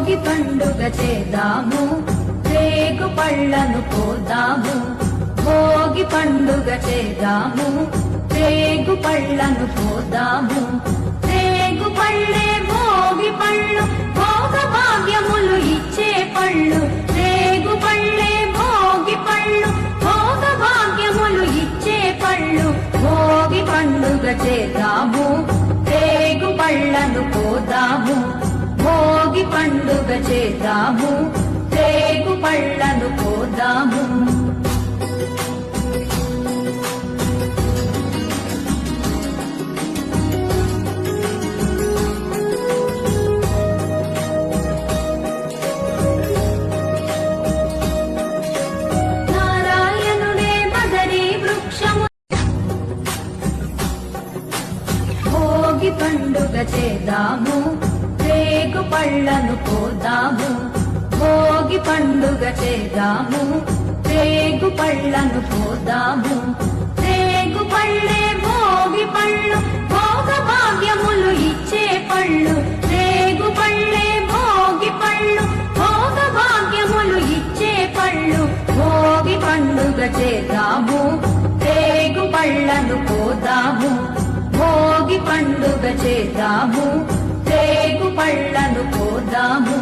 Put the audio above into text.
భోగి పండుగ చేద్దాము, రేగు పళ్ళను కోద్దాము. భోగి పండుగ చేద్దాము, రేగు పళ్ళను కోద్దాము. రేగు పళ్ళే భోగి పళ్ళు, భోగ భాగ్యములు ఇచ్చే పళ్ళు. రేగు పళ్ళే భోగి పళ్ళు, భోగ భాగ్యములు ఇచ్చే పళ్ళు. భోగి పండుగ చేద్దాము, రేగు పళ్ళను కోద్దాము. భోగి పండుగ చేద్దాము, రేగు పళ్ళను కోద్దాము. నారాయణుడే మదరి వృక్షము, భోగి పండుగ చేద్దాము, రేగు పళ్ళను కోద్దాము. భోగి పండుగ చేద్దాము, రేగు పళ్ళను కోద్దాము. రేగు పళ్ళే భోగి పళ్ళు, భోగ భాగ్యములు ఇచ్చే పళ్ళు. రేగు పళ్ళే భోగి పళ్ళు, భోగ భాగ్యములు ఇచ్చే పళ్ళు. భోగి పండుగ చేద్దాము, రేగు పళ్ళను కోద్దాము. భోగి పండుగ చేద్దాము, రేగు పళ్ళను కోద్దాము.